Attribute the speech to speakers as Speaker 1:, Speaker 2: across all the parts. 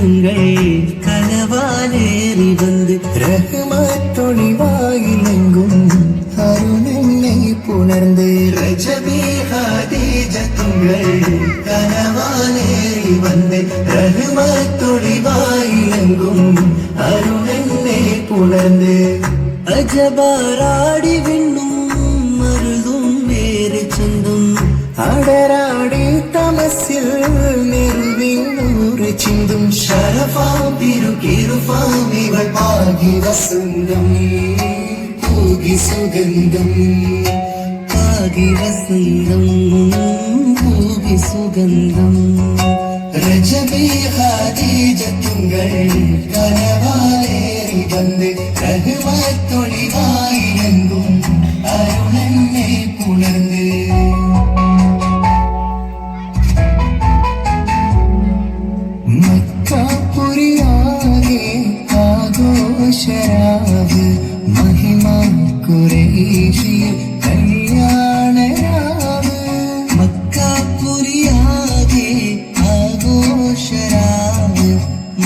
Speaker 1: തിങ്കൾ കനവാലേറി വന്ന്
Speaker 2: റഹ്മത്തൊളിവായിലെങ്കും അരുണെന്നെ പുണർന്ന്
Speaker 1: രജബി ഖദീജ തിങ്കൾ കനവാലേറി വന്ന് റഹ്മത്തൊളിവായിലെങ്കും അരുണെന്നെ പുണർന്ന് അജബാറാടി വിണ്ണും മരുതും വേറെ ചന്തും
Speaker 2: അടരാടി തമസിൽ നെരുവിന്നൂറ് ചിന്തും
Speaker 1: ശരഫാം തിരുകിരുഫാം ഇവൾ പാകി വസന്തം പൂകി സുഗന്ധം പാകി വസന്തം പൂകി സുഗന്ധം രജബി ഖദീജ തിങ്കൾ കനവാലേറി വന്ന് റഹ്മത്തൊളിവായിലെങ്കും അരുണെന്നെ പുണർന്ന്
Speaker 2: മക്കാപുരിയാകെ ആഘോഷരാവ് മഹിമ ഖുറൈശിയിൽ കല്യാണരാവ്
Speaker 1: മക്കാപുരിയാകെ ആഘോഷരാവ്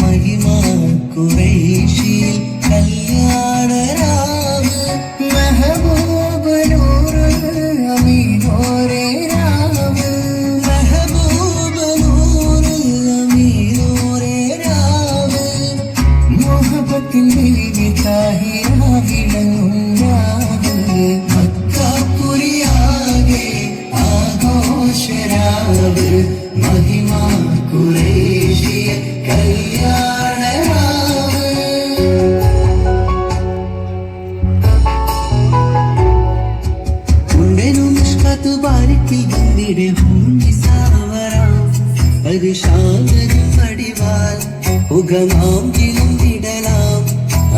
Speaker 1: മഹിമ ഖുറൈശിയിൽ കല്യാണരാവ്
Speaker 2: മെഹബൂബ് നൂറുൽ അമീനോരേ രാവ്
Speaker 1: മെഹബൂബ് നൂറുൽ അമീനോരേ രാവ്
Speaker 2: മുഹബത്തിൻ ബീവി താഹിറ വിളങ്ങും രാവ്
Speaker 1: മക്കാപുരിയാകെ ആഘോഷരാവ് മഹിമ ഖുറൈശിയിൽ കല്യാണരാവ് ഉണ്ടനും ഇഷ്കത്ത് ബാരിക്കിൽ വന്നിടെ ഹൂങ്ങി സാവരാം പരിശാന്തരും അടിവാൽ ഉഗമാങ്കിലും വിടലാം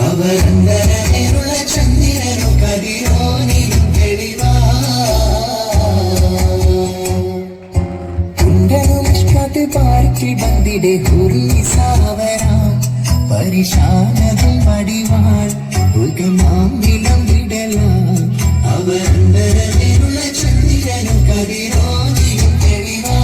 Speaker 1: അവരന്തരമുള്ള ചന്ദ്രനും കതിരോനിലും തെളിവാ
Speaker 2: കുണ്ടനുഷ്കത്ത് പാർക്കി ബന്ദിടെ ഹുറി സാവരാം പരിശാനതിൽ വടിവാൾ ഉഗമാവിലം വിടലാം
Speaker 1: അവരന്തരമുള്ള ചന്ദ്രനും കതിരോനിലും തെളിവാ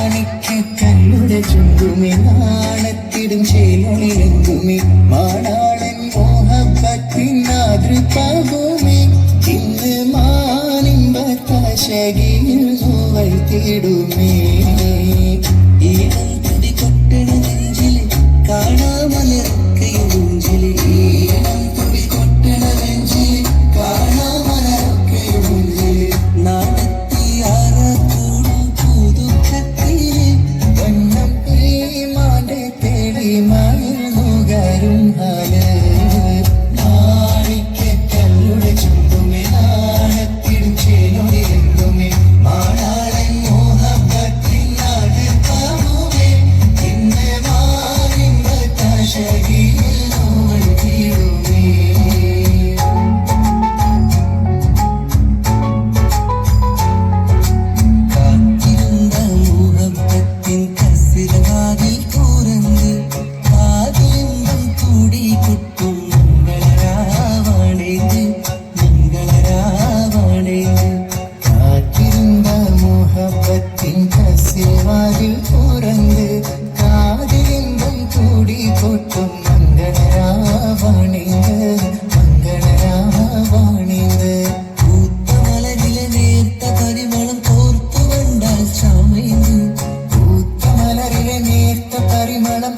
Speaker 2: മാണിക്കല്ലുടെ ചുണ്ടുമേ നാണത്തിടും ചേലൊളിലെങ്കുമേ മാണാളൻ മോഹബത്തിൻ മാതൃകവുമേ ഇന്ന് മാനിമ്പത്തശകിയിൽ നോവൽ തേടുമേ
Speaker 1: ഈണം തുടി കൊട്ടണ നെഞ്ചിൽ കാണാമലർക്കയും നെഞ്ചിൽ ഈണം തുടി കൊട്ടണ നെഞ്ചിൽ കാണാമലർക്കയും നെഞ്ചിൽ നാണത്തിയാറ കൂടും പുതുക്കത്തിലെ
Speaker 2: വണ്ണം ഈ മാന്റെ തേടി മയിൽ നുകരും ഹാല്
Speaker 1: മാണിക്കല്ലുടെ ചുണ്ടുമേ നാണത്തിടും ചേലൊളിലെങ്കുമേ മാണാളൻ മോഹബത്തിൻ നാടുകാവുമേ ഇന്ന് മാനിമ്പത്തശകിയിൽ നോവൽ തീരുമേ കാത്തിരുന്ന മുഹബത്തിൻ കസിരവാതിൽ തുറന്ന് ആദിമ്പം കൂടി കൊട്ടും മംഗളരാവാണേത് മംഗളരാവാണേത്
Speaker 2: കാത്തിരുന്ന മുഹബത്തിൻ കസിവാതിൽ തുറന്ന് കാതിലിമ്പം കൂടി കൊട്ടും മംഗളരാവണിത് മംഗളരാവണിത്
Speaker 1: പൂത്തമലരിലെ നേർത്ത പരിമളം കോർത്തു കണ്ടാൽ ചമയുന്നു
Speaker 2: പൂത്തമലരിലെ നേർത്ത പരിമളം